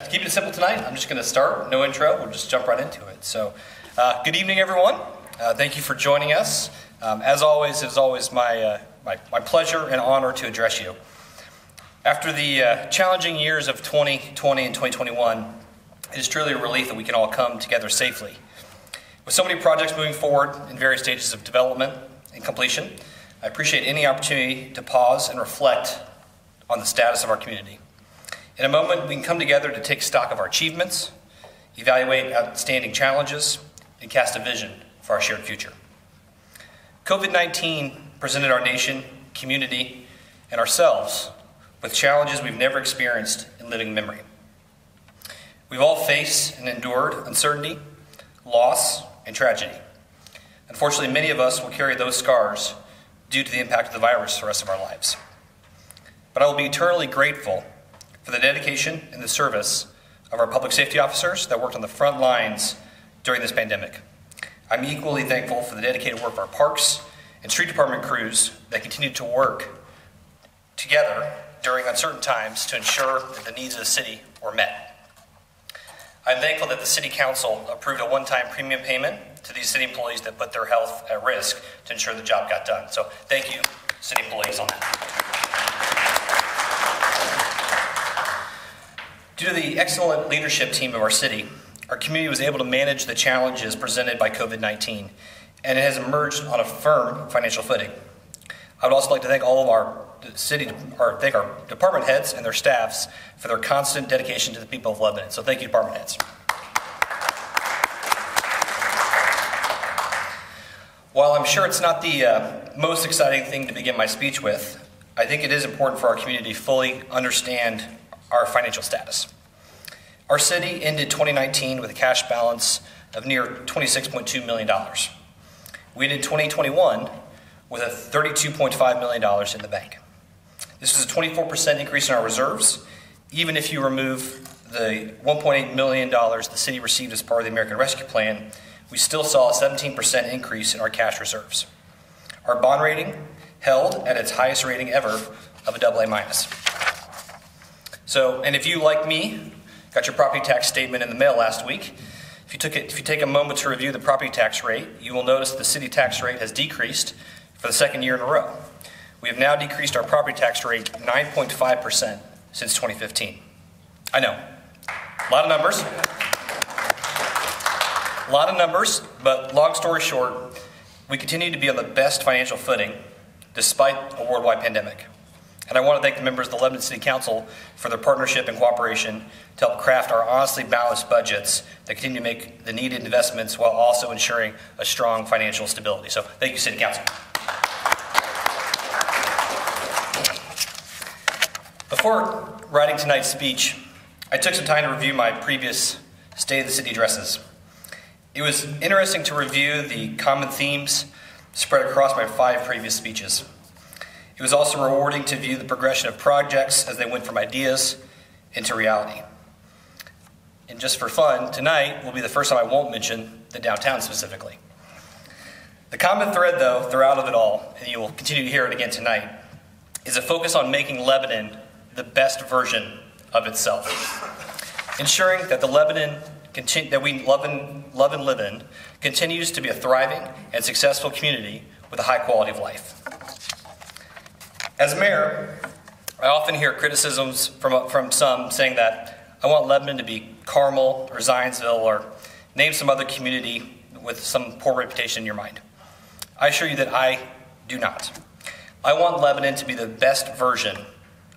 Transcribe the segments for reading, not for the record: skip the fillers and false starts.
to keep it simple tonight, I'm just going to start. No intro. We'll just jump right into it. So, good evening, everyone. Thank you for joining us. As always, it is always my pleasure and honor to address you. After the challenging years of 2020 and 2021, it is truly a relief that we can all come together safely. With so many projects moving forward in various stages of development and completion, I appreciate any opportunity to pause and reflect on the status of our community. In a moment, we can come together to take stock of our achievements, evaluate outstanding challenges, and cast a vision for our shared future. COVID-19 presented our nation, community, and ourselves with challenges we've never experienced in living memory. We've all faced and endured uncertainty, loss, and tragedy. Unfortunately, many of us will carry those scars due to the impact of the virus for the rest of our lives. But I will be eternally grateful for the dedication and the service of our public safety officers that worked on the front lines during this pandemic. I'm equally thankful for the dedicated work of our parks and street department crews that continue to work together during uncertain times to ensure that the needs of the city were met. I'm thankful that the City Council approved a one-time premium payment to these city employees that put their health at risk to ensure the job got done. So thank you, city employees, on that. Due to the excellent leadership team of our city, our community was able to manage the challenges presented by COVID-19, and it has emerged on a firm financial footing. I would also like to thank all of our department heads and their staffs for their constant dedication to the people of Lebanon. So thank you, department heads. While I'm sure it's not the most exciting thing to begin my speech with, I think it is important for our community to fully understand our financial status. Our city ended 2019 with a cash balance of near $26.2 million. We ended 2021 with a $32.5 million in the bank. This was a 24% increase in our reserves. Even if you remove the $1.8 million the city received as part of the American Rescue Plan, we still saw a 17% increase in our cash reserves. Our bond rating held at its highest rating ever of a AA-. So, and if you, like me, got your property tax statement in the mail last week, if you take a moment to review the property tax rate, you will notice the city tax rate has decreased for the second year in a row. We have now decreased our property tax rate 9.5% since 2015. I know, a lot of numbers, but long story short, we continue to be on the best financial footing despite a worldwide pandemic. And I want to thank the members of the Lebanon City Council for their partnership and cooperation to help craft our honestly balanced budgets that continue to make the needed investments while also ensuring a strong financial stability. So thank you, City Council. Before writing tonight's speech, I took some time to review my previous State of the City addresses. It was interesting to review the common themes spread across my 5 previous speeches. It was also rewarding to view the progression of projects as they went from ideas into reality. And just for fun, tonight will be the first time I won't mention the downtown specifically. The common thread, though, throughout it all, and you will continue to hear it again tonight, is a focus on making Lebanon the best version of itself, ensuring that the Lebanon that we love and live in continues to be a thriving and successful community with a high quality of life. As mayor, I often hear criticisms from some saying that I want Lebanon to be Carmel or Zionsville or name some other community with some poor reputation in your mind. I assure you that I do not. I want Lebanon to be the best version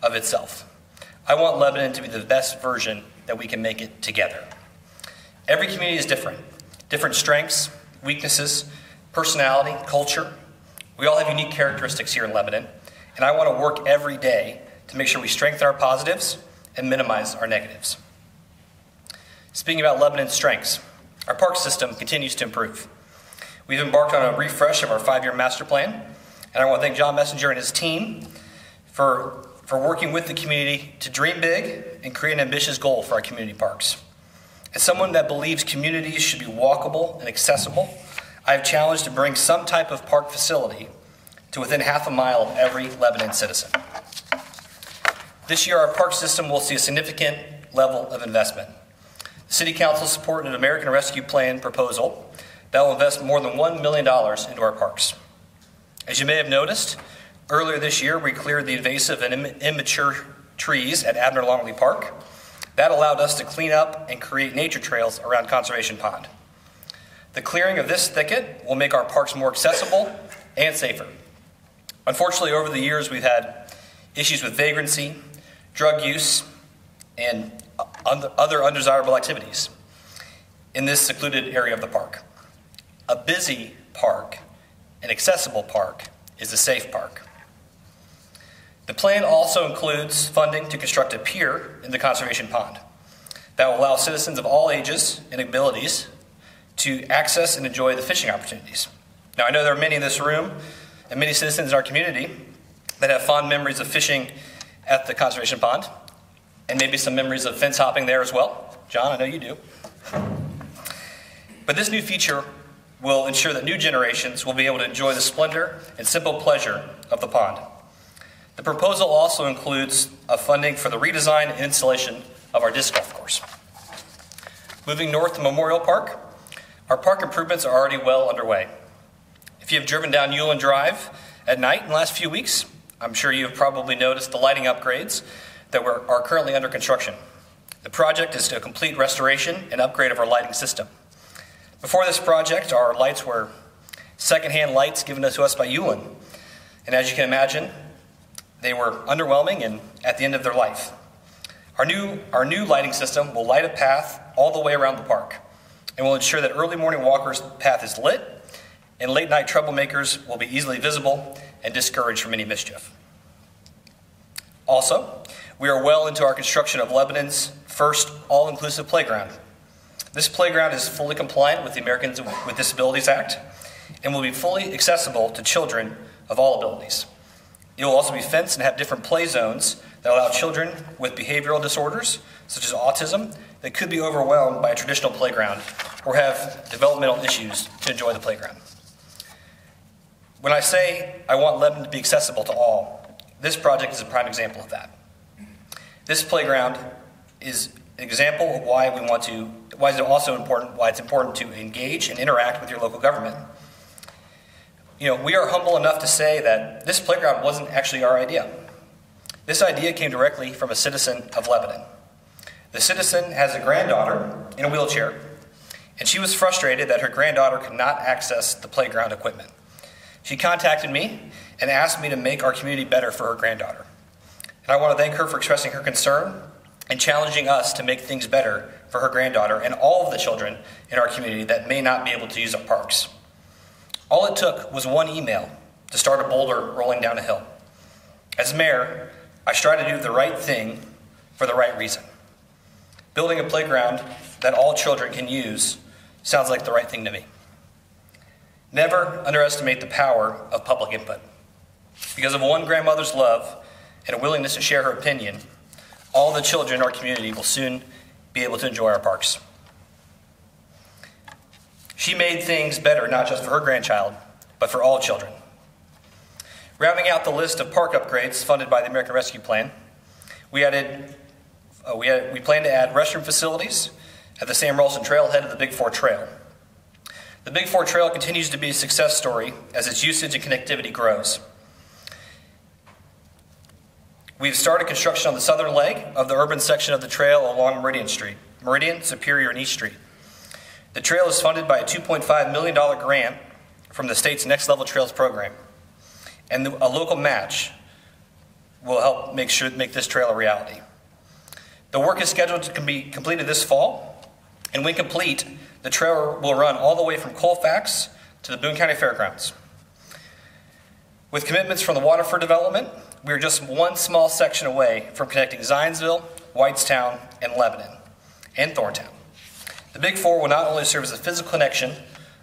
of itself. I want Lebanon to be the best version that we can make it together. Every community is different. Different strengths, weaknesses, personality, culture. We all have unique characteristics here in Lebanon, and I want to work every day to make sure we strengthen our positives and minimize our negatives. Speaking about Lebanon's strengths, our park system continues to improve. We've embarked on a refresh of our 5-year master plan, and I want to thank John Messenger and his team for working with the community to dream big and create an ambitious goal for our community parks. As someone that believes communities should be walkable and accessible, I have challenged to bring some type of park facility to within half a mile of every Lebanon citizen. This year, our park system will see a significant level of investment. The City Council supported an American Rescue Plan proposal that will invest more than $1 million into our parks. As you may have noticed, earlier this year we cleared the invasive and immature trees at Abner Longley Park. That allowed us to clean up and create nature trails around Conservation Pond. The clearing of this thicket will make our parks more accessible and safer. Unfortunately, over the years, we've had issues with vagrancy, drug use, and other undesirable activities in this secluded area of the park. A busy park, an accessible park, is a safe park. The plan also includes funding to construct a pier in the Conservation Pond that will allow citizens of all ages and abilities to access and enjoy the fishing opportunities. Now, I know there are many in this room and many citizens in our community that have fond memories of fishing at the Conservation Pond, and maybe some memories of fence hopping there as well. John, I know you do. But this new feature will ensure that new generations will be able to enjoy the splendor and simple pleasure of the pond. The proposal also includes funding for the redesign and installation of our disc golf course. Moving north to Memorial Park, our park improvements are already well underway. If you have driven down Ulen Drive at night in the last few weeks, I'm sure you have probably noticed the lighting upgrades that are currently under construction. The project is a complete restoration and upgrade of our lighting system. Before this project, our lights were secondhand lights given to us by Ulen. And as you can imagine, they were underwhelming and at the end of their life. Our new lighting system will light a path all the way around the park and will ensure that early morning walkers' path is lit and late night troublemakers will be easily visible and discouraged from any mischief. Also, we are well into our construction of Lebanon's first all-inclusive playground. This playground is fully compliant with the Americans with Disabilities Act and will be fully accessible to children of all abilities. It will also be fenced and have different play zones that allow children with behavioral disorders, such as autism, that could be overwhelmed by a traditional playground or have developmental issues to enjoy the playground. When I say I want Lebanon to be accessible to all, this project is a prime example of that. This playground is an example of why it's important to engage and interact with your local government. We are humble enough to say that this playground wasn't actually our idea. This idea came directly from a citizen of Lebanon. The citizen has a granddaughter in a wheelchair, and she was frustrated that her granddaughter could not access the playground equipment. She contacted me and asked me to make our community better for her granddaughter. And I want to thank her for expressing her concern and challenging us to make things better for her granddaughter and all of the children in our community that may not be able to use our parks. All it took was one email to start a boulder rolling down a hill. As mayor, I strive to do the right thing for the right reason. Building a playground that all children can use sounds like the right thing to me. Never underestimate the power of public input. Because of one grandmother's love and a willingness to share her opinion, all the children in our community will soon be able to enjoy our parks. She made things better not just for her grandchild, but for all children. Rounding out the list of park upgrades funded by the American Rescue Plan, we plan to add restroom facilities at the Sam Ralston Trailhead of the Big 4 Trail. The Big 4 Trail continues to be a success story as its usage and connectivity grows. We've started construction on the southern leg of the urban section of the trail along Meridian Street, Meridian, Superior, and East Street. The trail is funded by a $2.5 million grant from the state's Next Level Trails program, and a local match will help make this trail a reality. The work is scheduled to be completed this fall, and when complete, the trail will run all the way from Colfax to the Boone County Fairgrounds. With commitments from the Waterford development, we are just one small section away from connecting Zionsville, Whitestown, and Lebanon, and Thorntown. The Big 4 will not only serve as a physical connection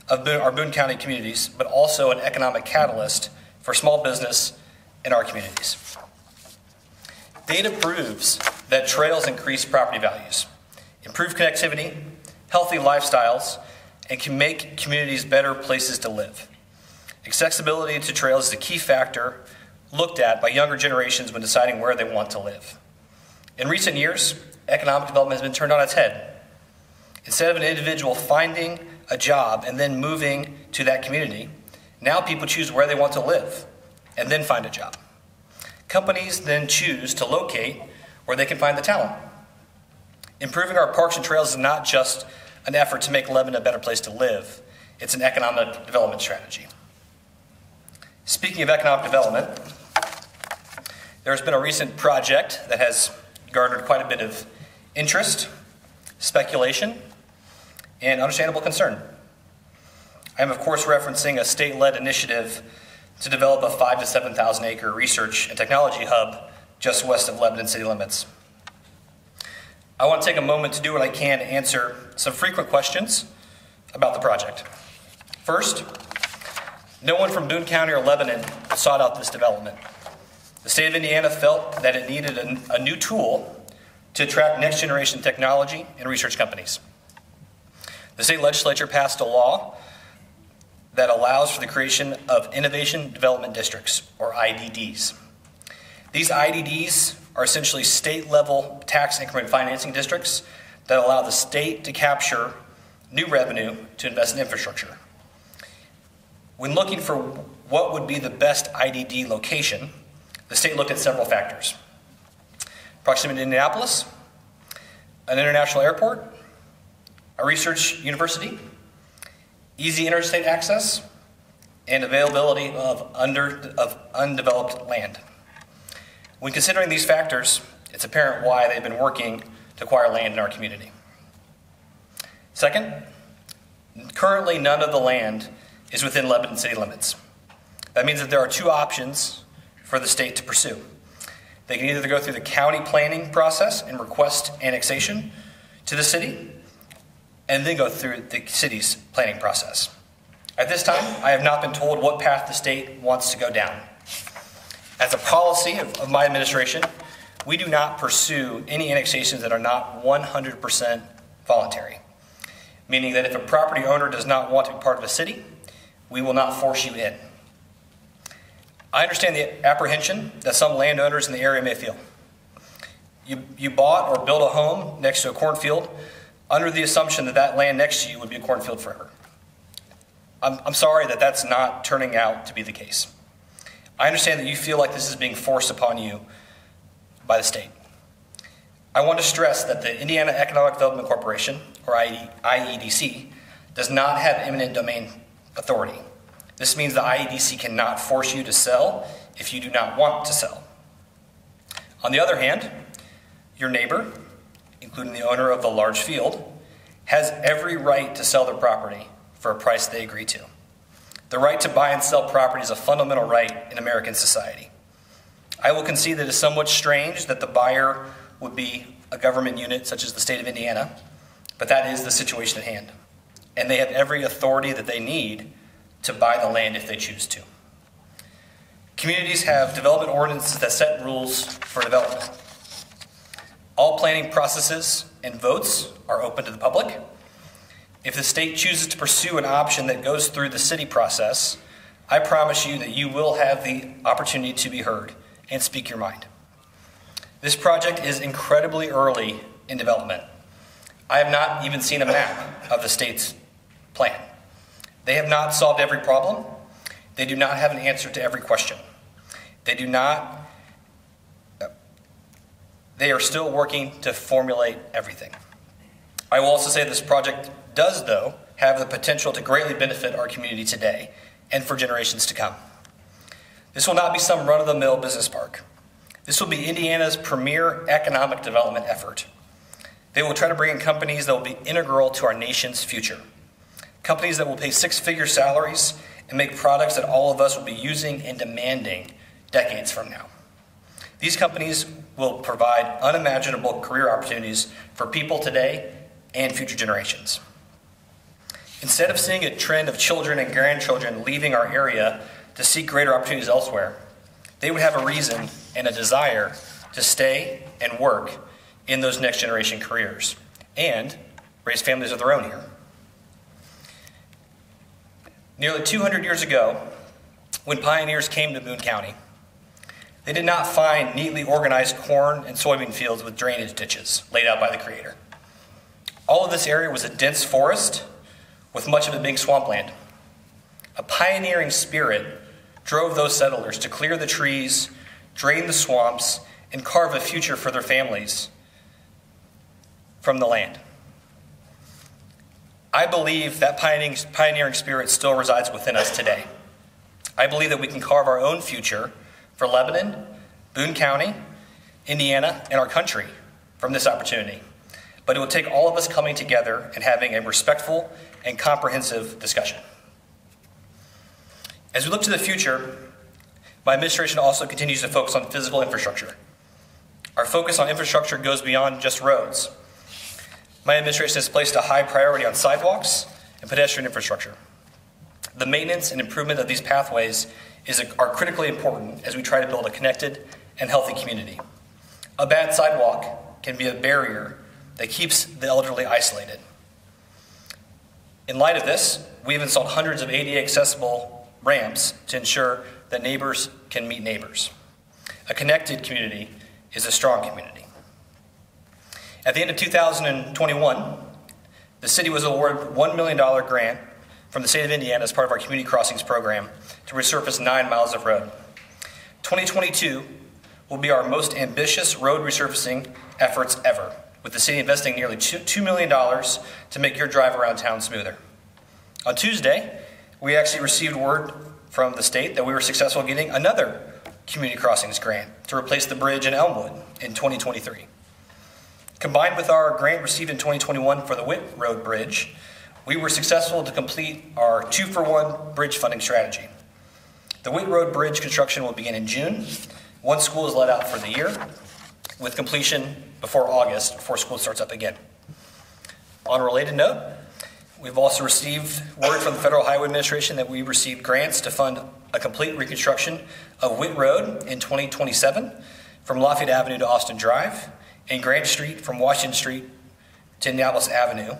of our Boone County communities, but also an economic catalyst for small business in our communities. Data proves that trails increase property values, improve connectivity, healthy lifestyles, and can make communities better places to live. Accessibility to trails is a key factor looked at by younger generations when deciding where they want to live. In recent years, economic development has been turned on its head. Instead of an individual finding a job and then moving to that community, now people choose where they want to live and then find a job. Companies then choose to locate where they can find the talent. Improving our parks and trails is not just an effort to make Lebanon a better place to live. It's an economic development strategy. Speaking of economic development, there's been a recent project that has garnered quite a bit of interest, speculation, and understandable concern. I am, of course, referencing a state-led initiative to develop a 5,000 to 7,000 acre research and technology hub just west of Lebanon city limits. I want to take a moment to do what I can to answer some frequent questions about the project. First, no one from Boone County or Lebanon sought out this development. The state of Indiana felt that it needed a new tool to attract next generation technology and research companies. The state legislature passed a law that allows for the creation of Innovation Development Districts, or IDDs. These IDDs are essentially state-level tax increment financing districts that allow the state to capture new revenue to invest in infrastructure. When looking for what would be the best IDD location, the state looked at several factors: proximity to Indianapolis, an international airport, a research university, easy interstate access, and availability of undeveloped land. When considering these factors, it's apparent why they've been working to acquire land in our community. Second, currently none of the land is within Lebanon city limits. That means that there are two options for the state to pursue. They can either go through the county planning process and request annexation to the city, and then go through the city's planning process. At this time, I have not been told what path the state wants to go down. As a policy of my administration, we do not pursue any annexations that are not 100% voluntary, meaning that if a property owner does not want to be part of a city, we will not force you in. I understand the apprehension that some landowners in the area may feel. You bought or built a home next to a cornfield under the assumption that that land next to you would be a cornfield forever. I'm sorry that that's not turning out to be the case. I understand that you feel like this is being forced upon you by the state. I want to stress that the Indiana Economic Development Corporation, or IEDC, does not have eminent domain authority. This means the IEDC cannot force you to sell if you do not want to sell. On the other hand, your neighbor, including the owner of the large field, has every right to sell their property for a price they agree to. The right to buy and sell property is a fundamental right in American society. I will concede that it is somewhat strange that the buyer would be a government unit such as the state of Indiana, but that is the situation at hand. And they have every authority that they need to buy the land if they choose to. Communities have development ordinances that set rules for development. All planning processes and votes are open to the public. If the state chooses to pursue an option that goes through the city process, I promise you that you will have the opportunity to be heard and speak your mind. This project is incredibly early in development. I have not even seen a map of the state's plan. They have not solved every problem. They do not have an answer to every question. They are still working to formulate everything. I will also say this project does, though, have the potential to greatly benefit our community today and for generations to come. This will not be some run-of-the-mill business park. This will be Indiana's premier economic development effort. They will try to bring in companies that will be integral to our nation's future. Companies that will pay six-figure salaries and make products that all of us will be using and demanding decades from now. These companies will provide unimaginable career opportunities for people today and future generations. Instead of seeing a trend of children and grandchildren leaving our area to seek greater opportunities elsewhere, they would have a reason and a desire to stay and work in those next generation careers and raise families of their own here. Nearly 200 years ago, when pioneers came to Boone County, They did not find neatly organized corn and soybean fields with drainage ditches laid out by the Creator. All of this area was a dense forest, with much of it being swampland. A pioneering spirit drove those settlers to clear the trees, drain the swamps, and carve a future for their families from the land. I believe that pioneering spirit still resides within us today. I believe that we can carve our own future for Lebanon, Boone County, Indiana, and our country from this opportunity. But it will take all of us coming together and having a respectful and comprehensive discussion. As we look to the future, my administration also continues to focus on physical infrastructure. Our focus on infrastructure goes beyond just roads. My administration has placed a high priority on sidewalks and pedestrian infrastructure. The maintenance and improvement of these pathways are critically important as we try to build a connected and healthy community. A bad sidewalk can be a barrier that keeps the elderly isolated. In light of this, we've installed hundreds of ADA accessible ramps to ensure that neighbors can meet neighbors. A connected community is a strong community. At the end of 2021, the city was awarded a $1 million grant from the state of Indiana as part of our Community Crossings program to resurface 9 miles of road. 2022 will be our most ambitious road resurfacing efforts ever, with the city investing nearly $2 million to make your drive around town smoother. On Tuesday, we actually received word from the state that we were successful in getting another Community Crossings grant to replace the bridge in Elmwood in 2023. Combined with our grant received in 2021 for the Witt Road Bridge, we were successful to complete our 2-for-1 bridge funding strategy. The Witt Road Bridge construction will begin in June. One school is let out for the year, with completion before August, before school starts up again. On a related note, we've also received word from the Federal Highway Administration that we received grants to fund a complete reconstruction of Witt Road in 2027 from Lafayette Avenue to Austin Drive, and Grant Street from Washington Street to Indianapolis Avenue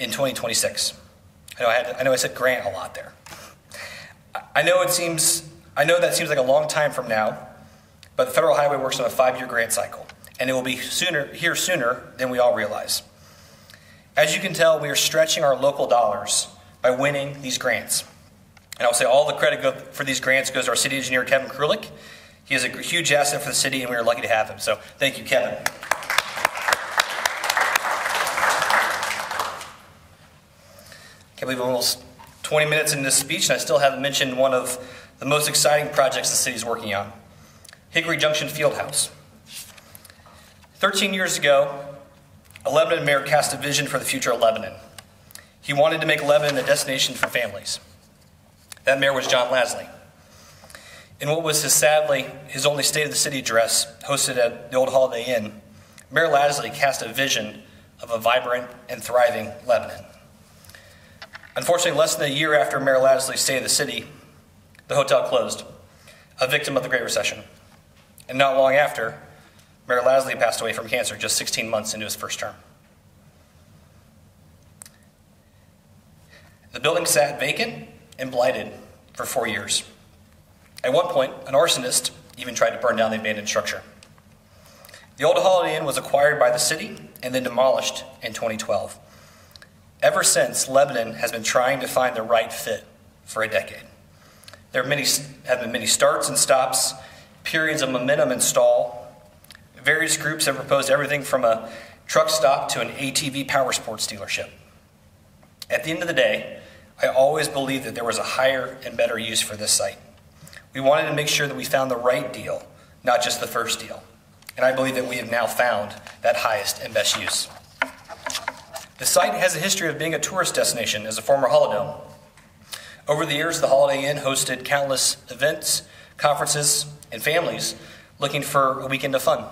in 2026. I know I said grant a lot there. I know that seems like a long time from now, but the Federal Highway works on a 5-year grant cycle, and it will be here sooner than we all realize. As you can tell, we are stretching our local dollars by winning these grants. And I'll say all the credit for these grants goes to our city engineer, Kevin Krulik. He is a huge asset for the city, and we are lucky to have him. So thank you, Kevin. Can't believe I'm almost 20 minutes into this speech, and I still haven't mentioned one of the most exciting projects the city is working on, Hickory Junction Fieldhouse. 13 years ago, a Lebanon mayor cast a vision for the future of Lebanon. He wanted to make Lebanon a destination for families. That mayor was John Lasley. In what was sadly his only State of the City address, hosted at the old Holiday Inn, Mayor Lasley cast a vision of a vibrant and thriving Lebanon. Unfortunately, less than a year after Mayor Lasley's State of the City, the hotel closed, a victim of the Great Recession. And not long after, Mayor Lasley passed away from cancer just 16 months into his first term. The building sat vacant and blighted for 4 years. At one point, an arsonist even tried to burn down the abandoned structure. The old Holiday Inn was acquired by the city and then demolished in 2012. Ever since, Lebanon has been trying to find the right fit for a decade. There have been many starts and stops, periods of momentum and stall. Various groups have proposed everything from a truck stop to an ATV power sports dealership. At the end of the day, I always believed that there was a higher and better use for this site. We wanted to make sure that we found the right deal, not just the first deal. And I believe that we have now found that highest and best use. The site has a history of being a tourist destination as a former holidome. Over the years, the Holiday Inn hosted countless events, conferences, and families looking for a weekend of fun.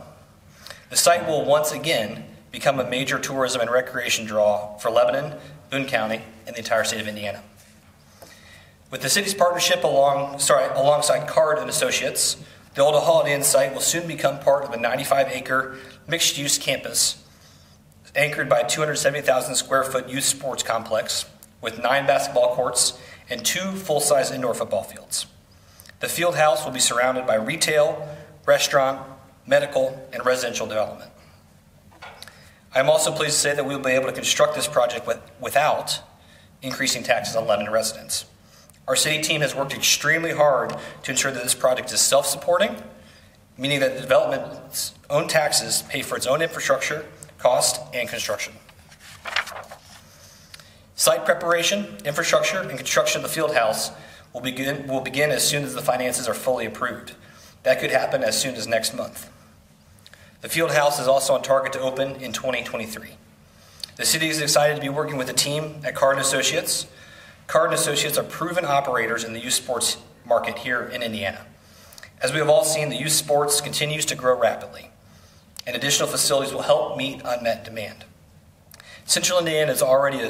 The site will once again become a major tourism and recreation draw for Lebanon, Boone County, and the entire state of Indiana. With the city's partnership alongside Card and Associates, the old Holiday Inn site will soon become part of a 95-acre mixed-use campus anchored by a 270,000 square foot youth sports complex with 9 basketball courts and 2 full-size indoor football fields. The field house will be surrounded by retail, restaurant, medical, and residential development. I am also pleased to say that we will be able to construct this project without increasing taxes on Lebanon residents. Our city team has worked extremely hard to ensure that this project is self-supporting, meaning that the development's own taxes pay for its own infrastructure, cost, and construction. Site preparation, infrastructure, and construction of the field house will begin as soon as the finances are fully approved. That could happen as soon as next month. The field house is also on target to open in 2023. The city is excited to be working with the team at Card & Associates. Card & Associates are proven operators in the youth sports market here in Indiana. As we have all seen, the youth sports continues to grow rapidly, and additional facilities will help meet unmet demand. Central Indiana is already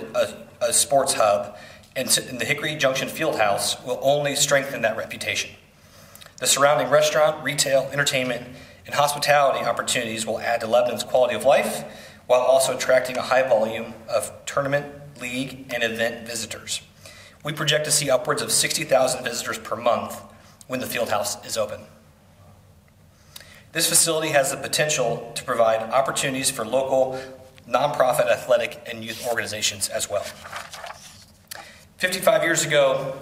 a sports hub, and the Hickory Junction Fieldhouse will only strengthen that reputation. The surrounding restaurant, retail, entertainment, and hospitality opportunities will add to Lebanon's quality of life, while also attracting a high volume of tournament, league, and event visitors. We project to see upwards of 60,000 visitors per month when the fieldhouse is open. This facility has the potential to provide opportunities for local nonprofit athletic and youth organizations as well. 55 years ago,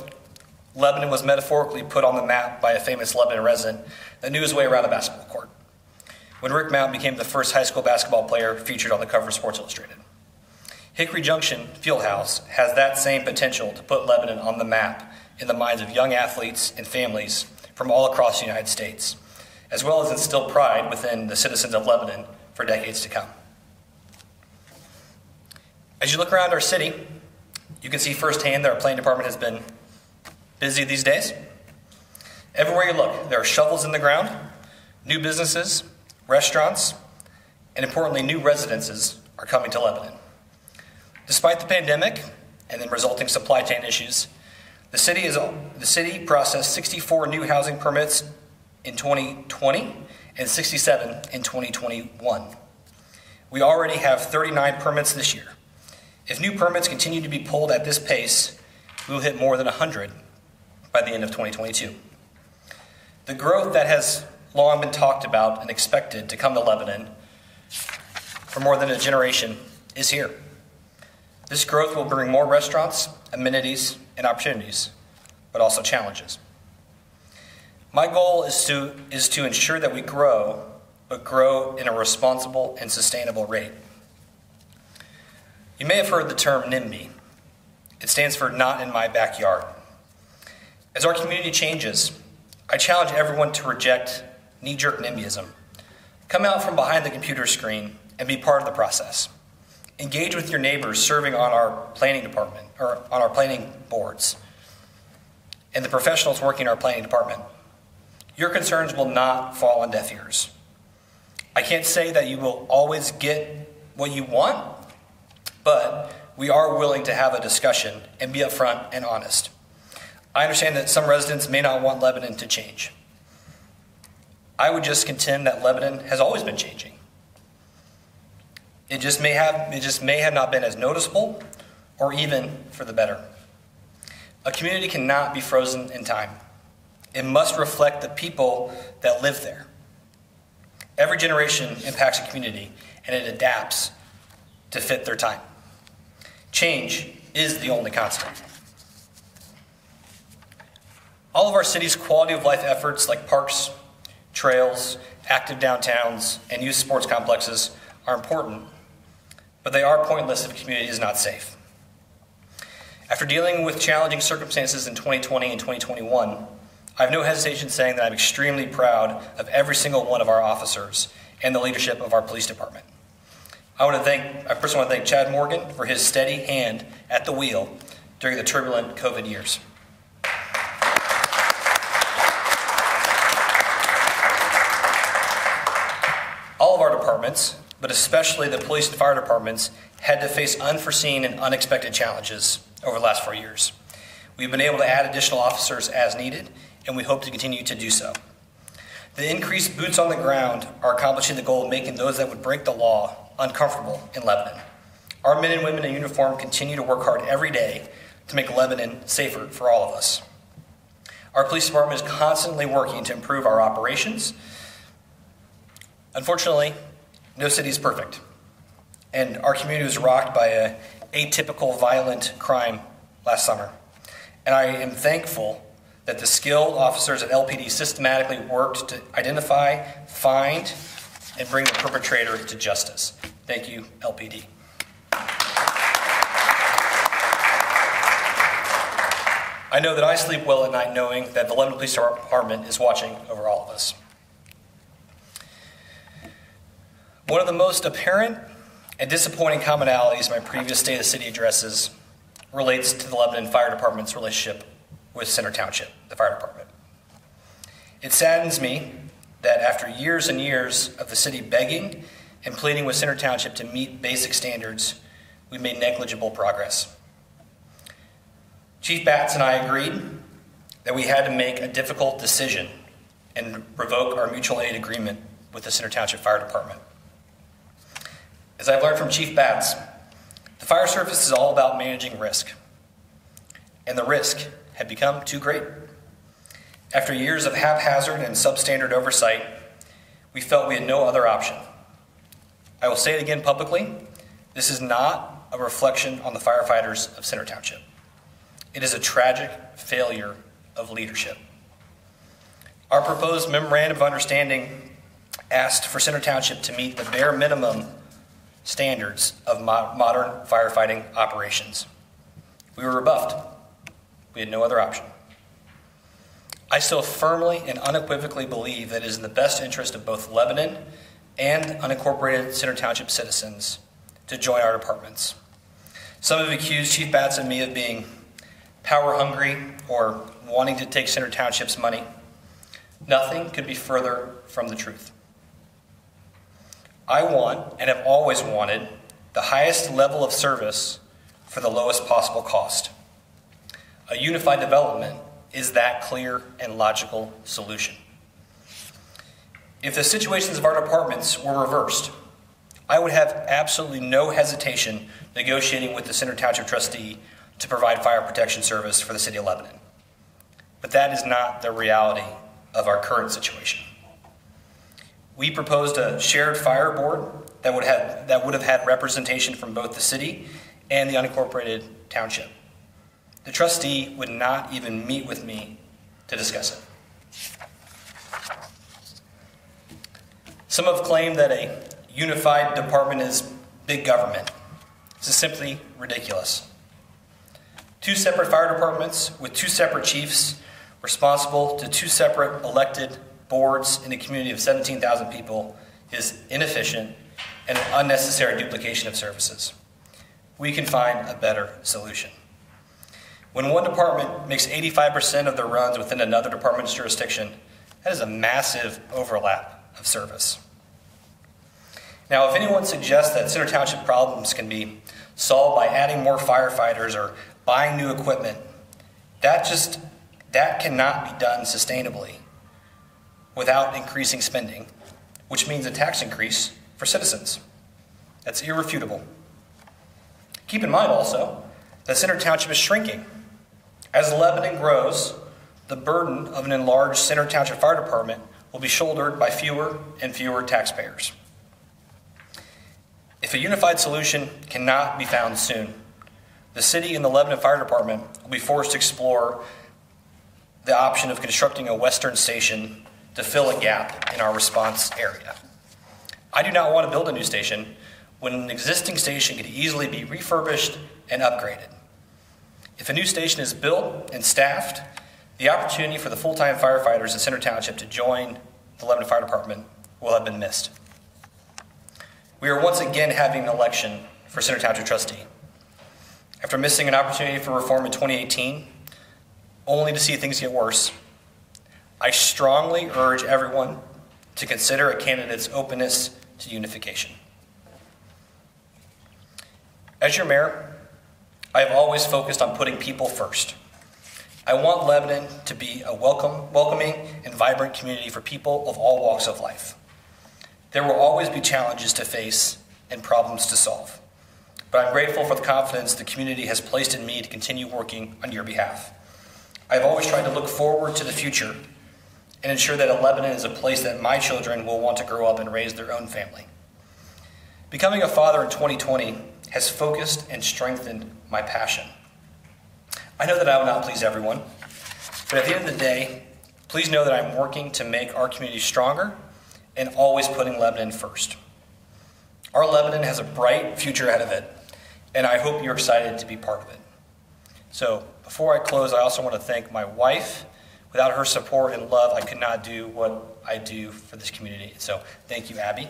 Lebanon was metaphorically put on the map by a famous Lebanon resident that knew his way around a basketball court, when Rick Mount became the first high school basketball player featured on the cover of Sports Illustrated. Hickory Junction Fieldhouse has that same potential to put Lebanon on the map in the minds of young athletes and families from all across the United States, as well as instill pride within the citizens of Lebanon for decades to come. As you look around our city, you can see firsthand that our planning department has been busy these days. Everywhere you look, there are shovels in the ground, new businesses, restaurants, and importantly, new residences are coming to Lebanon. Despite the pandemic and the resulting supply chain issues, the city processed 64 new housing permits in 2020 and 67 in 2021. We already have 39 permits this year. If new permits continue to be pulled at this pace, we will hit more than 100 by the end of 2022. The growth that has long been talked about and expected to come to Lebanon for more than a generation is here. This growth will bring more restaurants, amenities, and opportunities, but also challenges. My goal is to ensure that we grow, but grow in a responsible and sustainable rate. You may have heard the term NIMBY. It stands for Not in My Backyard. As our community changes, I challenge everyone to reject knee-jerk NIMBYism. Come out from behind the computer screen and be part of the process. Engage with your neighbors serving on our planning department, or on our planning boards, and the professionals working in our planning department. Your concerns will not fall on deaf ears. I can't say that you will always get what you want, but we are willing to have a discussion and be upfront and honest. I understand that some residents may not want Lebanon to change. I would just contend that Lebanon has always been changing. It just may have not been as noticeable or even for the better. A community cannot be frozen in time. It must reflect the people that live there. Every generation impacts a community, and it adapts to fit their time. Change is the only constant. All of our city's quality of life efforts like parks, trails, active downtowns, and youth sports complexes are important, but they are pointless if a community is not safe. After dealing with challenging circumstances in 2020 and 2021, I have no hesitation saying that I'm extremely proud of every single one of our officers and the leadership of our police department. I personally want to thank Chad Morgan for his steady hand at the wheel during the turbulent COVID years. All of our departments, but especially the police and fire departments, had to face unforeseen and unexpected challenges over the last 4 years. We've been able to add additional officers as needed, and we hope to continue to do so. The increased boots on the ground are accomplishing the goal of making those that would break the law uncomfortable in Lebanon. Our men and women in uniform continue to work hard every day to make Lebanon safer for all of us. Our police department is constantly working to improve our operations. Unfortunately, no city is perfect, and our community was rocked by an atypical violent crime last summer. And I am thankful that the skilled officers at LPD systematically worked to identify, find, and bring the perpetrator to justice. Thank you, LPD. I know that I sleep well at night knowing that the Lebanon Police Department is watching over all of us. One of the most apparent and disappointing commonalities in my previous State of the City addresses relates to the Lebanon Fire Department's relationship with Center Township, the fire department. It saddens me that after years and years of the city begging and pleading with Center Township to meet basic standards, we made negligible progress. Chief Batts and I agreed that we had to make a difficult decision and revoke our mutual aid agreement with the Center Township Fire Department. As I've learned from Chief Batts, the fire service is all about managing risk, and the risk had become too great. After years of haphazard and substandard oversight, we felt we had no other option. I will say it again publicly, this is not a reflection on the firefighters of Center Township. It is a tragic failure of leadership. Our proposed memorandum of understanding asked for Center Township to meet the bare minimum standards of modern firefighting operations. We were rebuffed. We had no other option. I still firmly and unequivocally believe that it is in the best interest of both Lebanon and unincorporated Center Township citizens to join our departments. Some have accused Chief Batts and me of being power hungry or wanting to take Center Township's money. Nothing could be further from the truth. I want and have always wanted the highest level of service for the lowest possible cost. A unified development is that clear and logical solution. If the situations of our departments were reversed, I would have absolutely no hesitation negotiating with the Center Township trustee to provide fire protection service for the city of Lebanon. But that is not the reality of our current situation. We proposed a shared fire board that would have had representation from both the city and the unincorporated township. The trustee would not even meet with me to discuss it. Some have claimed that a unified department is big government. This is simply ridiculous. Two separate fire departments with two separate chiefs responsible to two separate elected boards in a community of 17,000 people is inefficient and an unnecessary duplication of services. We can find a better solution. When one department makes 85% of their runs within another department's jurisdiction, that is a massive overlap of service. Now, if anyone suggests that Center Township problems can be solved by adding more firefighters or buying new equipment, that cannot be done sustainably without increasing spending, which means a tax increase for citizens. That's irrefutable. Keep in mind also that Center Township is shrinking. As Lebanon grows, the burden of an enlarged Center Township Fire Department will be shouldered by fewer and fewer taxpayers. If a unified solution cannot be found soon, the city and the Lebanon Fire Department will be forced to explore the option of constructing a western station to fill a gap in our response area. I do not want to build a new station when an existing station could easily be refurbished and upgraded. If a new station is built and staffed, the opportunity for the full-time firefighters in Center Township to join the Lebanon Fire Department will have been missed. We are once again having an election for Center Township trustee. After missing an opportunity for reform in 2018, only to see things get worse, I strongly urge everyone to consider a candidate's openness to unification. As your mayor, I have always focused on putting people first. I want Lebanon to be a welcoming and vibrant community for people of all walks of life. There will always be challenges to face and problems to solve, but I'm grateful for the confidence the community has placed in me to continue working on your behalf. I've always tried to look forward to the future and ensure that Lebanon is a place that my children will want to grow up and raise their own family. Becoming a father in 2020 has focused and strengthened my passion. I know that I will not please everyone, but at the end of the day, please know that I'm working to make our community stronger and always putting Lebanon first. Our Lebanon has a bright future ahead of it, and I hope you're excited to be part of it. So before I close, I also want to thank my wife. Without her support and love, I could not do what I do for this community. So thank you, Abby.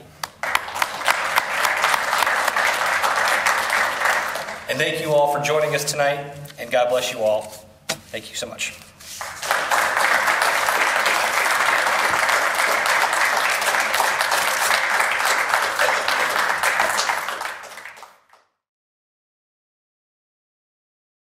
And thank you all for joining us tonight, and God bless you all. Thank you so much.